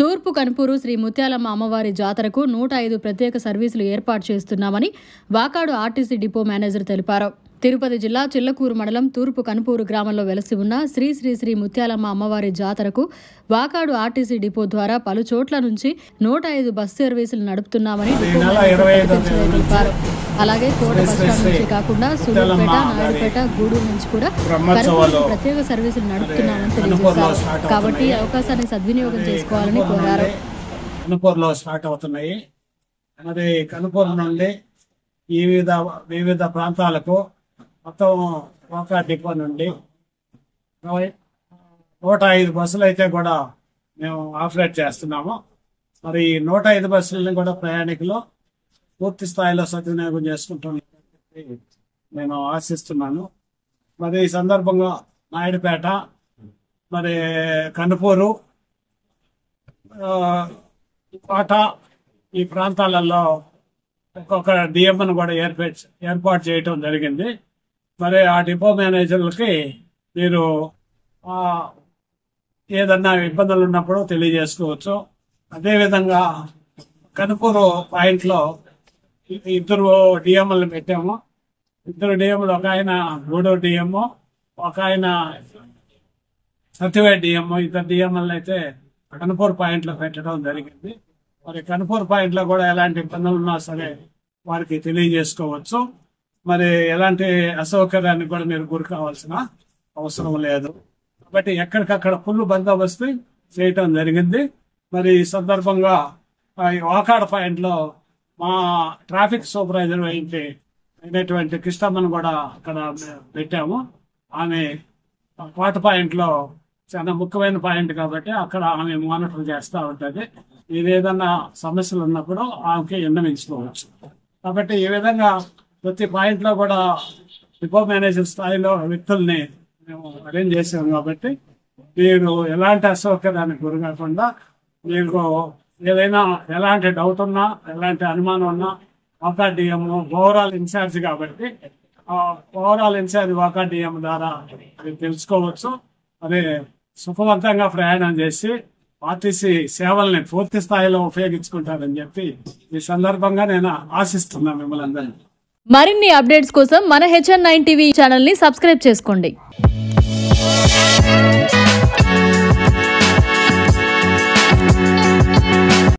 తూర్పు కనుపూరు శ్రీ ముత్యాలమ్మ అమ్మవారి జాతరకు 105 ప్రత్యేక సర్వీసులు ఏర్పాటు చేస్తున్నామని వాకాడు ఆర్టీసీ డిపో మేనేజర్ తెలిపారు. తిరుపతి జిల్లా చిల్లకూరు మండలం తూర్పు కనుపూరు గ్రామంలో వెలసి ఉన్న శ్రీ శ్రీ శ్రీ ముత్యాలమ్మ అమ్మవారి జాతరకు వాకాడు ఆర్టీసీ డిపో ద్వారా పలు చోట్ల నుంచి 105 బస్సు సర్వీసులు నడుపుతున్నామని తెలిపారు. అలాగే కోట బస్టాండ్ నుంచి కాకుండా సూర్యాపేట, నాయుడుపేట, గూడూరు నుంచి కూడా ప్రత్యేక సర్వీసులు నడుపుతున్నామని తెలియజేశారు. కాబట్టి అవకాశాన్ని సద్వినియోగం చేసుకోవాలని కోరారు. కనుపూరులో స్టార్ట్ అవుతున్నాయి. మరి కనుపూరు నుండి వివిధ ప్రాంతాలకు మొత్తం వాకా డిపో నుండి 105 బస్సులు అయితే కూడా మేము ఆపరేట్ చేస్తున్నాము. మరి 105 బస్సులని కూడా ప్రయాణికులు పూర్తి స్థాయిలో సద్వినియోగం చేసుకుంటున్నారని నేను ఆశిస్తున్నాను. మరి ఈ సందర్భంగా నాయుడుపేట, మరి కనుపూరు, కోట ఈ ప్రాంతాలలో ఒక్కొక్క డిఎంను కూడా ఏర్పాటు చేయటం జరిగింది. మరి ఆ డిపో మేనేజర్లకి మీరు ఏదన్నా ఇబ్బందులు ఉన్నప్పుడు తెలియజేసుకోవచ్చు. అదేవిధంగా కనుపూరు పాయింట్లో 2 డిఎంలు పెట్టాము. 2 డిఎంలు, ఒక ఆయన గూడూరు డిఎం, ఒక ఆయన సత్యవేడ్ డిఎం. 2 డిఎంలను అయితే కనుపూరు పాయింట్లో పెట్టడం జరిగింది. మరి కనుపూరు పాయింట్లో కూడా ఎలాంటి ఇబ్బందులు ఉన్నా సరే వారికి తెలియజేసుకోవచ్చు. మరి ఎలాంటి అసౌకర్యానికి కూడా మీరు గురి కావాల్సిన అవసరం లేదు. కాబట్టి ఎక్కడికక్కడ ఫుల్ బందోబస్తు చేయటం జరిగింది. మరి ఈ సందర్భంగా వాకాడ పాయింట్లో మా ట్రాఫిక్ సూపర్వైజర్ అయినటువంటి కృష్ణమ్మను కూడా అక్కడ పెట్టాము. ఆమె కోట పాయింట్లో చాలా ముఖ్యమైన పాయింట్ కాబట్టి అక్కడ ఆమె మానిటర్ చేస్తూ ఉంటుంది. ఏదైనా సమస్యలు ఉన్నప్పుడు ఆమెకి విన్నవించుకోవచ్చు. కాబట్టి ఈ విధంగా ప్రతి పాయింట్లో కూడా డిపో మేనేజర్ స్థాయిలో వ్యక్తుల్ని మేము అరేంజ్ చేసాము. కాబట్టి మీరు ఎలాంటి అసౌకర్యానికి గురి కాకుండా మీకు ఏదైనా ఎలాంటి డౌట్ ఉన్నా, ఎలాంటి అనుమానం ఉన్నా వాకా డిఎం ఓవరాల్ ఇన్ఛార్జ్ కాబట్టి ఓవరాల్ ఇన్ఛార్జ్ వాకా డిఎం ద్వారా మీరు తెలుసుకోవచ్చు. అదే సుఖవంతంగా ప్రయాణం చేసి ఆర్టీసీ సేవల్ని పూర్తి స్థాయిలో ఉపయోగించుకుంటారని చెప్పి ఈ సందర్భంగా నేను ఆశిస్తున్నాను మిమ్మల్ని అందరినీ. మరిన్ని అప్డేట్స్ కోసం మన HN9 టీవీ ఛానల్ ని సబ్స్క్రైబ్ చేసుకోండి.